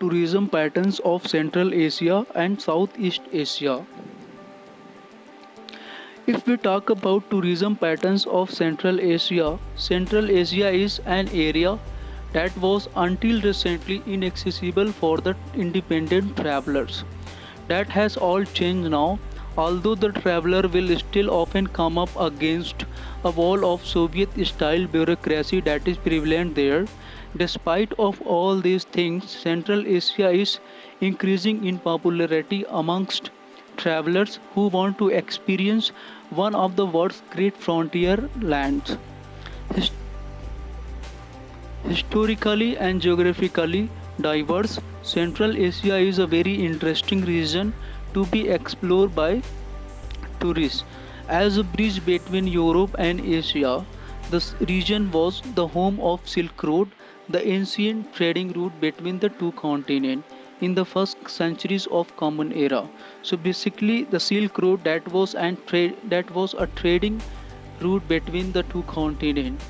tourism patterns of Central Asia and Southeast Asia. If we talk about tourism patterns of Central Asia is an area that was until recently inaccessible for the independent travelers. That has all changed now, although the traveler will still often come up against a wall of Soviet style bureaucracy that is prevalent there. Despite of all these things, Central Asia is increasing in popularity amongst travelers who want to experience one of the world's great frontier lands. His- Historically and geographically diverse, Central Asia is a very interesting region to be explored by tourists. As a bridge between Europe and Asia, this region was the home of Silk Road, the ancient trading route between the two continents in the first centuries of Common Era. So basically, the Silk Road that was a trading route between the two continents.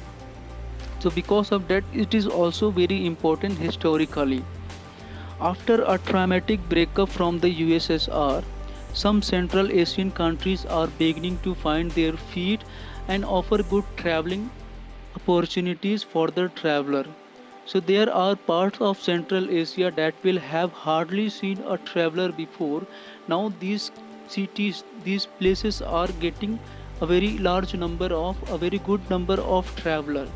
So because of that, it is also very important historically. After a traumatic breakup from the USSR, some Central Asian countries are beginning to find their feet and offer good traveling opportunities for the traveler. So there are parts of Central Asia that will have hardly seen a traveler before. Now these places are getting a very good number of traveler.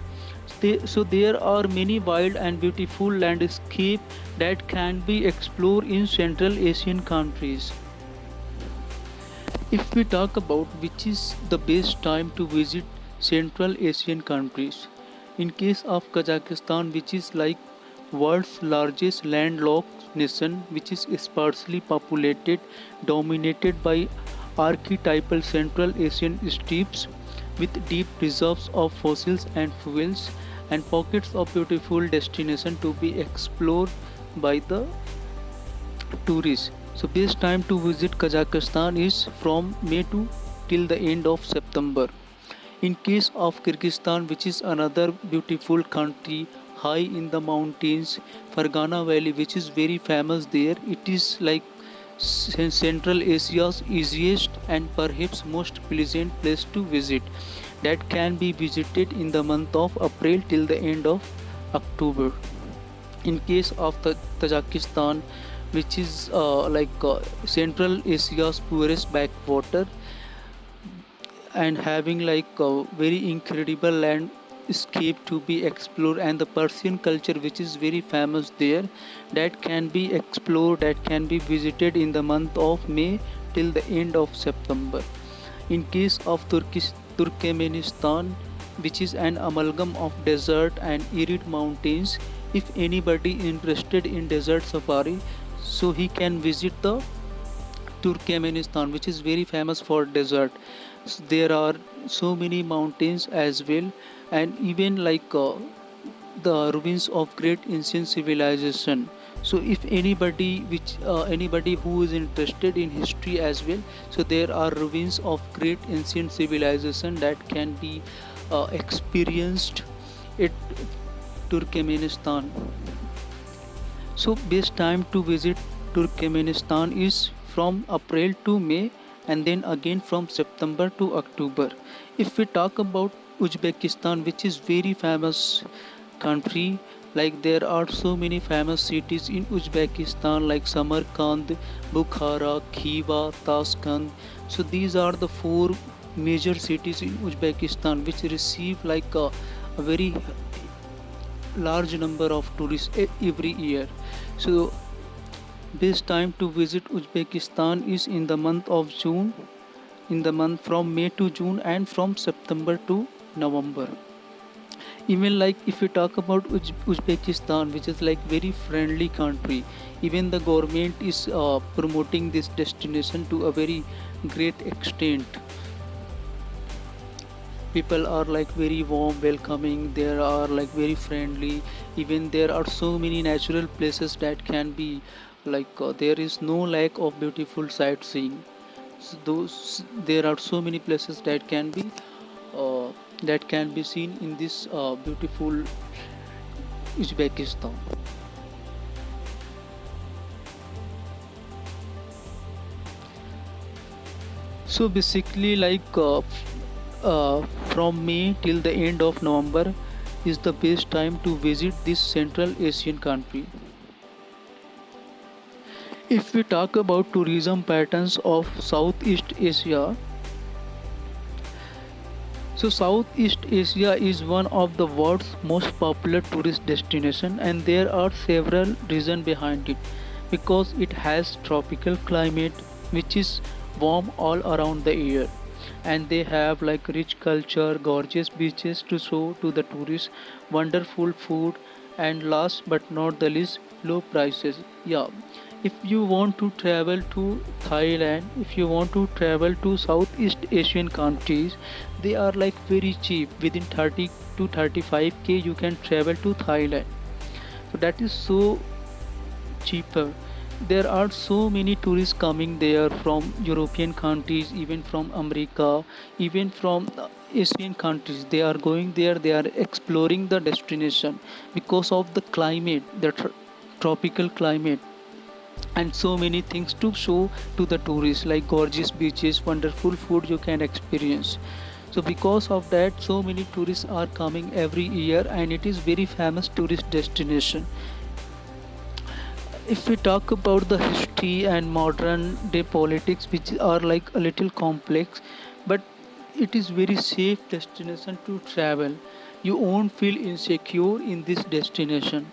So there are many wild and beautiful landscape that can be explored in Central Asian countries. If we talk about which is the best time to visit Central Asian countries, in case of Kazakhstan, which is like world's largest landlocked nation, which is sparsely populated, dominated by archetypal Central Asian steppes with deep reserves of fossils and fuels and pockets of beautiful destination to be explored by the tourists. So best time to visit Kazakhstan is from May to till the end of September. In case of Kyrgyzstan, which is another beautiful country high in the mountains, Fergana Valley, which is very famous there, it is like Central Asia's easiest and perhaps most pleasant place to visit. That can be visited in the month of April till the end of October. In case of the Tajikistan, which is Central Asia's poorest backwater and having like a very incredible landscape to be explored, and the Persian culture which is very famous there, that can be explored, that can be visited in the month of May till the end of September. In case of Turkmenistan, which is an amalgam of desert and arid mountains, if anybody interested in desert safari, so he can visit the Turkmenistan, which is very famous for desert. There are so many mountains as well, and even the ruins of great ancient civilization. So if anybody who is interested in history as well, so there are ruins of great ancient civilization that can be experienced at Turkmenistan. So best time to visit Turkmenistan is from April to May, and then again from September to October. If we talk about Uzbekistan, which is very famous country, like there are so many famous cities in Uzbekistan like Samarkand, Bukhara, Khiva, Tashkent. So these are the four major cities in Uzbekistan which receive a very large number of tourists every year. So best time to visit Uzbekistan is in the month of June, in the month from May to June, and from September to November. Even like if you talk about Uzbekistan, which is like very friendly country, even the government is promoting this destination to a very great extent. People are like very warm, welcoming, they are like very friendly. Even there are so many natural places that can be there is no lack of beautiful sightseeing. So those there are so many places uh, that can be seen in this beautiful Uzbekistan. So basically, from May till the end of November is the best time to visit this Central Asian country. If we talk about tourism patterns of Southeast Asia, so Southeast Asia is one of the world's most popular tourist destination, and there are several reasons behind it. Because it has tropical climate which is warm all around the year, and they have like rich culture, gorgeous beaches to show to the tourists, wonderful food, and last but not the least, low prices. Yeah, if you want to travel to Thailand, if you want to travel to Southeast Asian countries, they are like very cheap. Within 30 to 35k you can travel to Thailand. So that is so cheaper. There are so many tourists coming there from European countries, even from America, even from Asian countries. They are going there, they are exploring the destination because of the climate, the tropical climate, and so many things to show to the tourists, like gorgeous beaches, wonderful food you can experience. So because of that, so many tourists are coming every year, and it is very famous tourist destination. If we talk about the history and modern day politics, which are like a little complex, but it is very safe destination to travel. You won't feel insecure in this destination.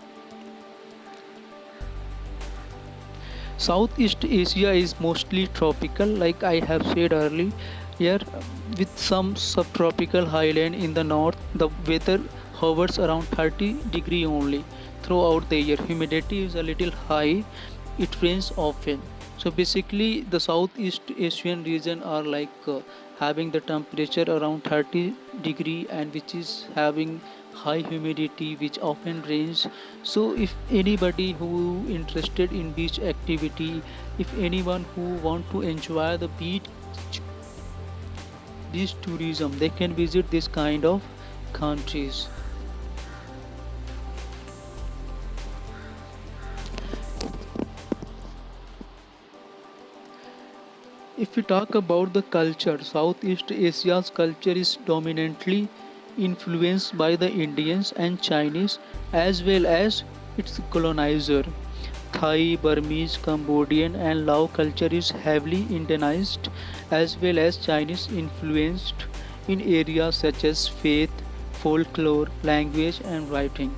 Southeast Asia is mostly tropical, like I have said earlier, here with some subtropical highland in the north. The weather hovers around 30 degree only throughout the year. Humidity is a little high. It rains often. So basically, the Southeast Asian region are having the temperature around 30 degree, and which is having high humidity, which often rains. So if anybody who interested in beach activity, if anyone who want to enjoy the beach tourism, they can visit this kind of countries. If we talk about the culture, Southeast Asia's culture is dominantly influenced by the Indians and Chinese, as well as its colonizer. Thai, Burmese, Cambodian, and Lao culture is heavily Indianized, as well as Chinese influenced in areas such as faith, folklore, language, and writing.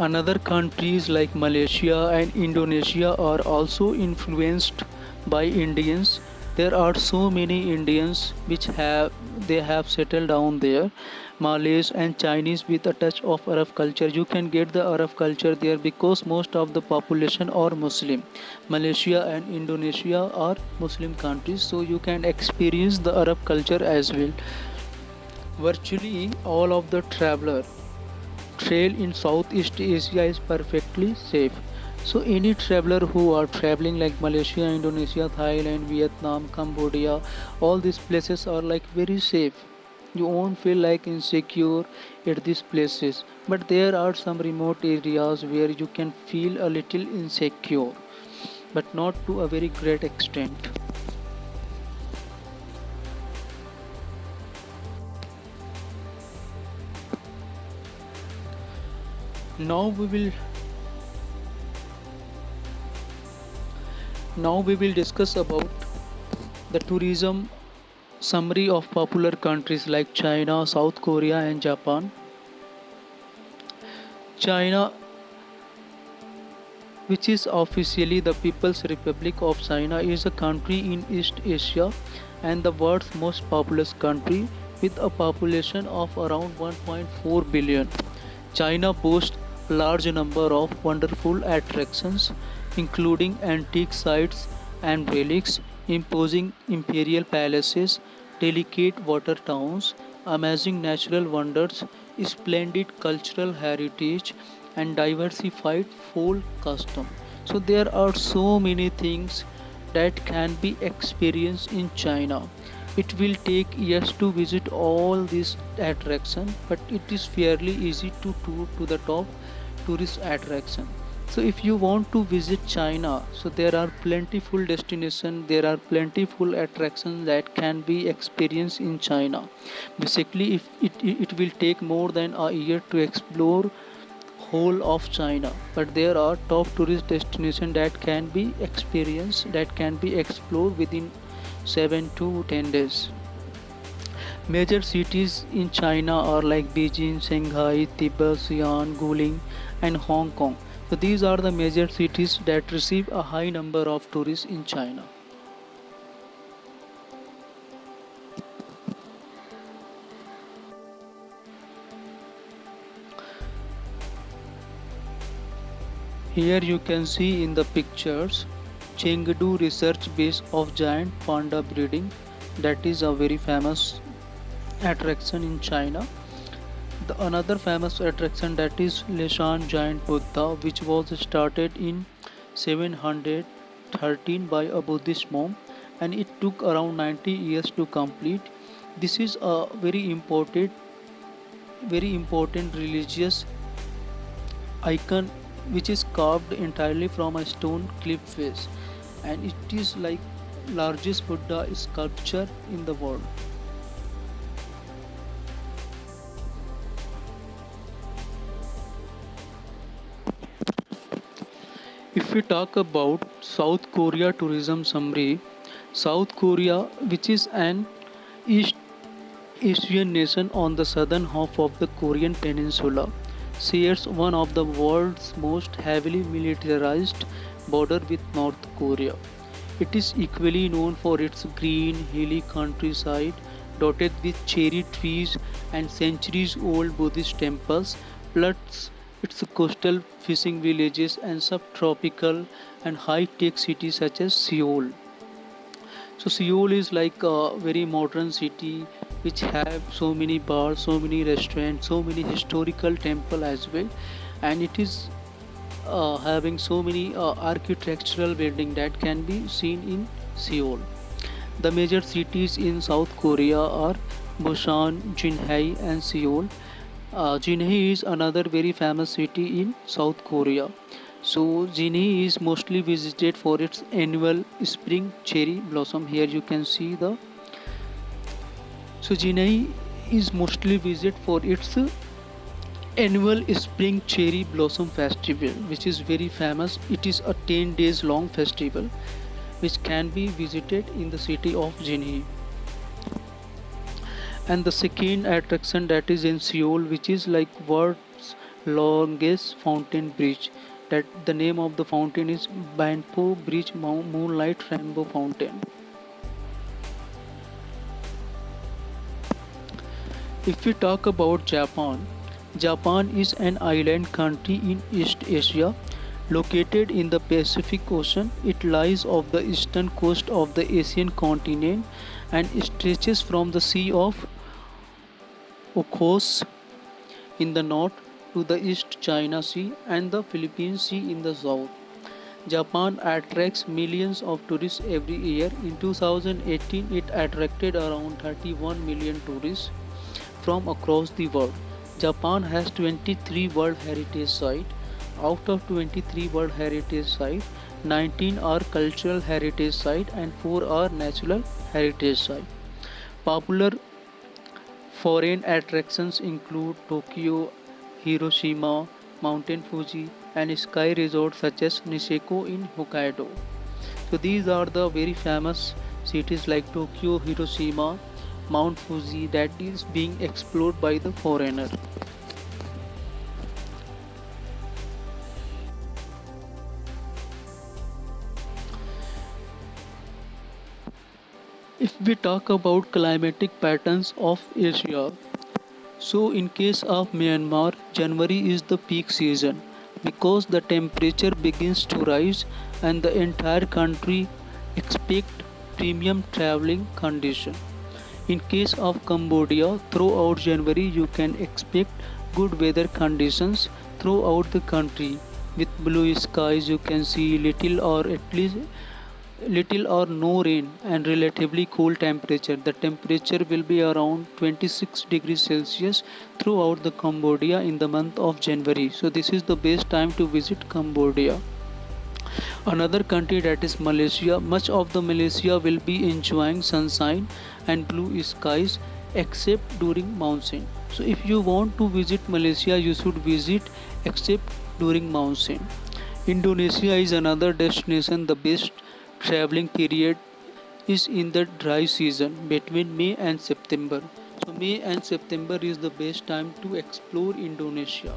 Another countries like Malaysia and Indonesia are also influenced by Indians. There are so many Indians which have settled down there. Malays and Chinese with a touch of Arab culture. You can get the Arab culture there because most of the population are Muslim. Malaysia and Indonesia are Muslim countries, so you can experience the Arab culture as well. Virtually all of the trail in Southeast Asia is perfectly safe. So any traveler who are traveling like Malaysia, Indonesia, Thailand, Vietnam, Cambodia, all these places are like very safe. You won't feel like insecure at these places. But there are some remote areas where you can feel a little insecure, but not to a very great extent. Now we will now we will discuss about the tourism summary of popular countries like China, South Korea, and Japan. China, which is officially the People's Republic of China, is a country in East Asia and the world's most populous country with a population of around 1.4 billion. China boasts a large number of wonderful attractions, including antique sites and relics, imposing imperial palaces, delicate water towns, amazing natural wonders, splendid cultural heritage, and diversified folk custom. So there are so many things that can be experienced in China. It will take years to visit all these attractions, but it is fairly easy to tour to the top tourist attraction. So if you want to visit China, so there are plentiful destinations, there are plentiful attractions that can be experienced in China. Basically, if it will take more than a year to explore whole of China, but there are top tourist destinations that can be experienced, that can be explored within 7 to 10 days. Major cities in China are like Beijing, Shanghai, Tibet, Xi'an, Guilin, and Hong Kong. So these are the major cities that receive a high number of tourists in China. Here you can see in the pictures Chengdu research base of giant panda breeding, that is a very famous attraction in China. The another famous attraction, that is Leshan giant Buddha, which was started in 713 by a Buddhist monk, and it took around 90 years to complete. This is a very important religious icon which is carved entirely from a stone cliff face, and it is like largest Buddha sculpture in the world. If we talk about South Korea tourism summary, South Korea, which is an East Asian nation on the southern half of the Korean peninsula, shares one of the world's most heavily militarized border with North Korea. It is equally known for its green, hilly countryside dotted with cherry trees and centuries-old Buddhist temples, plus its coastal fishing villages and subtropical and high-tech cities such as Seoul. So Seoul is like a very modern city which have so many bars, so many restaurants, so many historical temple as well, and it is having so many architectural building that can be seen in Seoul. The major cities in South Korea are Busan, Jinhae, and Seoul. Jinhae is another very famous city in South Korea. So Jinhae is mostly visited for its annual spring cherry blossom. Here you can see the. So Jinhae is mostly visited for its annual spring cherry blossom festival, which is very famous. It is a 10 days long festival which can be visited in the city of Jinhae. And the second attraction, that is in Seoul, which is like world's longest fountain bridge. That the name of the fountain is Banpo Bridge Moonlight Rainbow Fountain. If we talk about Japan, Japan is an island country in East Asia located in the Pacific Ocean. It lies off the eastern coast of the Asian continent and stretches from the Sea of Okhotsk in the north to the East China Sea and the Philippine Sea in the south. Japan attracts millions of tourists every year. In 2018, it attracted around 31 million tourists from across the world. Japan has 23 World Heritage Sites. Out of 23 World Heritage Sites, 19 are Cultural Heritage Sites and 4 are Natural Heritage Sites. Popular foreign attractions include Tokyo, Hiroshima, Mountain Fuji, and ski resorts such as Niseko in Hokkaido. So these are the very famous cities like Tokyo, Hiroshima, Mount Fuji that is being explored by the foreigner. If we talk about climatic patterns of Asia, so in case of Myanmar, January is the peak season because the temperature begins to rise and the entire country expect premium traveling condition. In case of Cambodia, throughout January you can expect good weather conditions throughout the country. With blue skies you can see little or at least little or no rain and relatively cool temperature. The temperature will be around 26 degrees Celsius throughout the Cambodia in the month of January. So this is the best time to visit Cambodia. Another country, that is Malaysia. Much of the Malaysia will be enjoying sunshine and blue skies except during monsoon. So if you want to visit Malaysia, you should visit except during monsoon. Indonesia is another destination. The best traveling period is in the dry season between May and September. So May and September is the best time to explore Indonesia.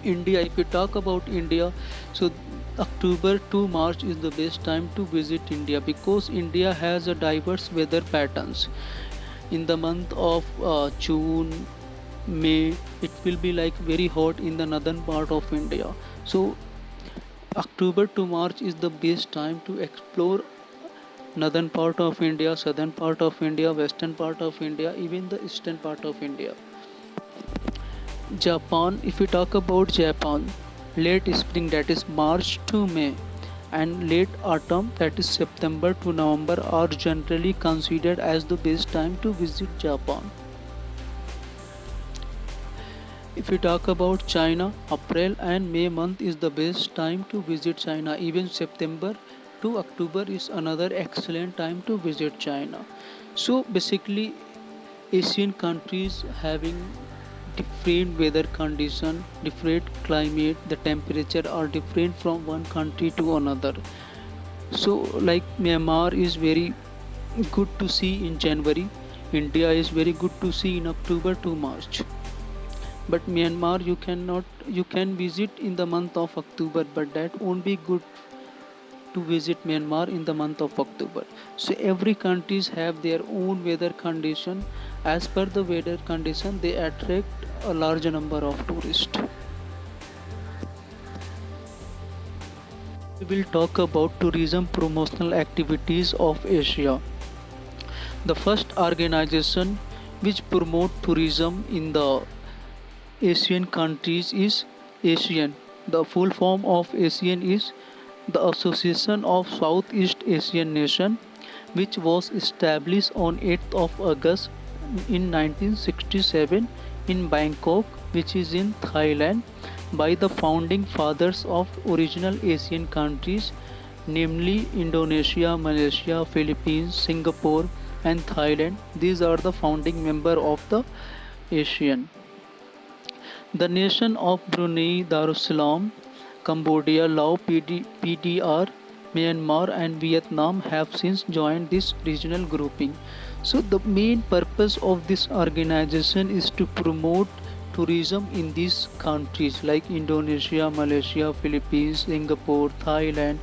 India, if we talk about India, so October to March is the best time to visit India because India has a diverse weather patterns. In the month of June, May, it will be like very hot in the northern part of India. So October to March is the best time to explore northern part of India, southern part of India, western part of India, even the eastern part of India. Japan, if we talk about Japan, late spring, that is March to May, and late autumn, that is September to November, are generally considered as the best time to visit Japan. If we talk about China, April and May month is the best time to visit China. Even September to October is another excellent time to visit China. So basically, Asian countries having different weather condition, different climate, the temperature are different from one country to another. So like Myanmar is very good to see in January, India is very good to see in October to March. But Myanmar you can visit in the month of October, but that won't be good to visit Myanmar in the month of October. So every countries have their own weather condition. As per the weather condition, they attract a large number of tourists. We will talk about tourism promotional activities of Asia. The first organization which promote tourism in the Asian countries is ASEAN. The full form of ASEAN is the Association of Southeast Asian Nations, which was established on 8th of August in 1967 in Bangkok, which is in Thailand, by the founding fathers of original Asian countries, namely Indonesia, Malaysia, Philippines, Singapore, and Thailand. These are the founding members of the ASEAN. The nation of Brunei Darussalam, Cambodia, Laos, PDR, Myanmar, and Vietnam have since joined this regional grouping. So, the main purpose of this organization is to promote tourism in these countries like Indonesia, Malaysia, Philippines, Singapore, Thailand,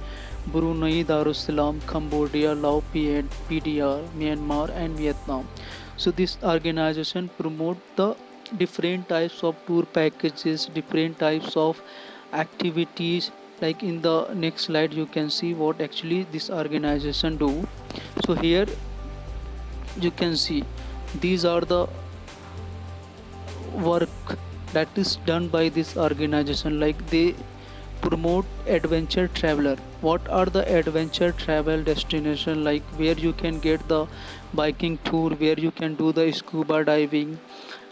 Brunei Darussalam, Cambodia, Laos, PDR, Myanmar, and Vietnam. So, this organization promote the different types of tour packages, different types of activities. Like in the next slide you can see what actually this organization do. So here you can see these are the work that is done by this organization. Like they promote adventure traveler. What are the adventure travel destination, like where you can get the biking tour, where you can do the scuba diving,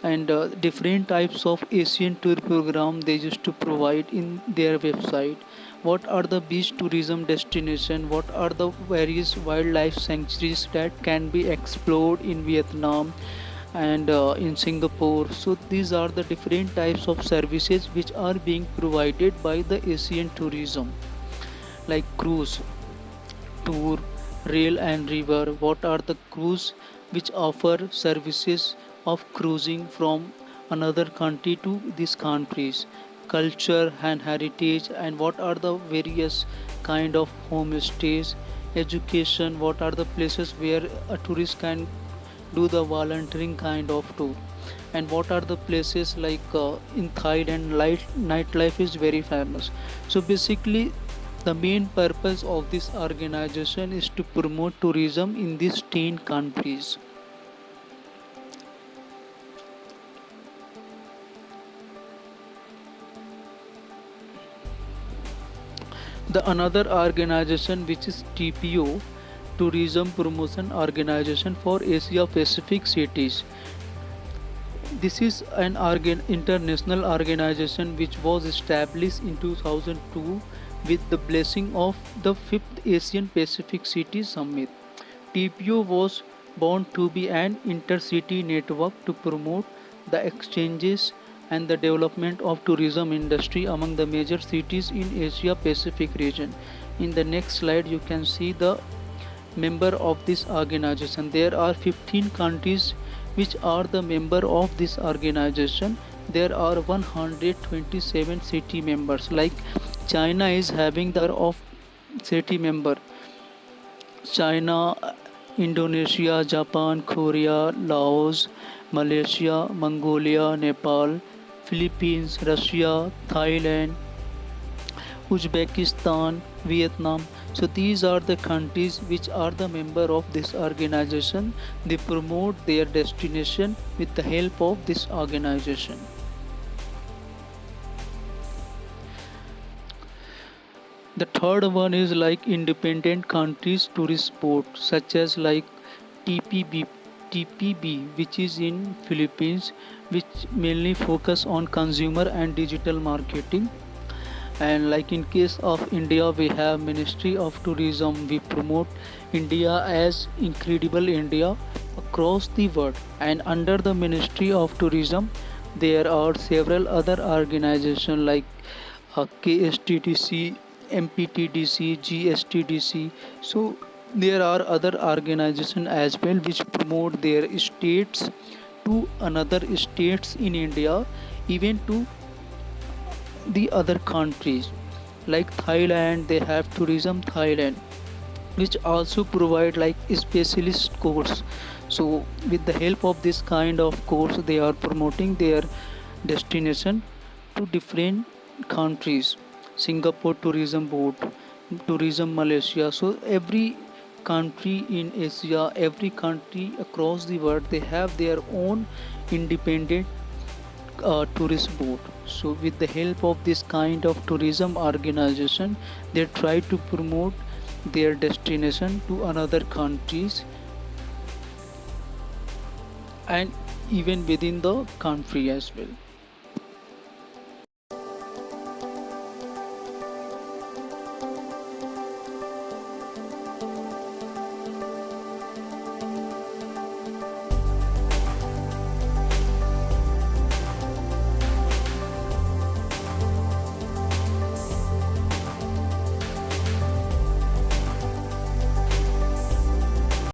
and different types of Asian tour program they used to provide in their website. What are the beach tourism destination, what are the various wildlife sanctuaries that can be explored in Vietnam and in Singapore. So these are the different types of services which are being provided by the Asian tourism, like cruise tour, rail and river. What are the cruise which offer services of cruising from another country to these countries, culture and heritage, and what are the various kind of homestays, education, what are the places where a tourist can do the volunteering kind of tour, and what are the places like in Thailand nightlife is very famous. So basically the main purpose of this organization is to promote tourism in these 10 countries. The another organization which is TPO, Tourism Promotion Organization for Asia Pacific Cities. This is an international organization which was established in 2002 with the blessing of the 5th Asian Pacific City Summit. TPO was born to be an intercity network to promote the exchanges and the development of tourism industry among the major cities in Asia Pacific region. In the next slide you can see the member of this organization. There are 15 countries which are the member of this organization. There are 127 city members. Like China is having the of city member. China, Indonesia, Japan, Korea, Laos, Malaysia, Mongolia, Nepal, Philippines, Russia, Thailand, Uzbekistan, Vietnam. So these are the countries which are the member of this organization. They promote their destination with the help of this organization. The third one is like independent countries tourist board, such as like TPB, TPB, which is in Philippines, which mainly focus on consumer and digital marketing. And like in case of India, we have Ministry of Tourism. We promote India as incredible India across the world. And under the Ministry of Tourism, there are several other organizations like KSTDC, MPTDC, GSTDC. So there are other organizations as well which promote their states to another states in India, even to the other countries. Like Thailand, they have Tourism Thailand, which also provide like specialist course. So with the help of this kind of course, they are promoting their destination to different countries. Singapore Tourism Board, Tourism Malaysia. So every country in Asia, every country across the world, they have their own independent tourist board. So with the help of this kind of tourism organization, they try to promote their destination to another countries and even within the country as well.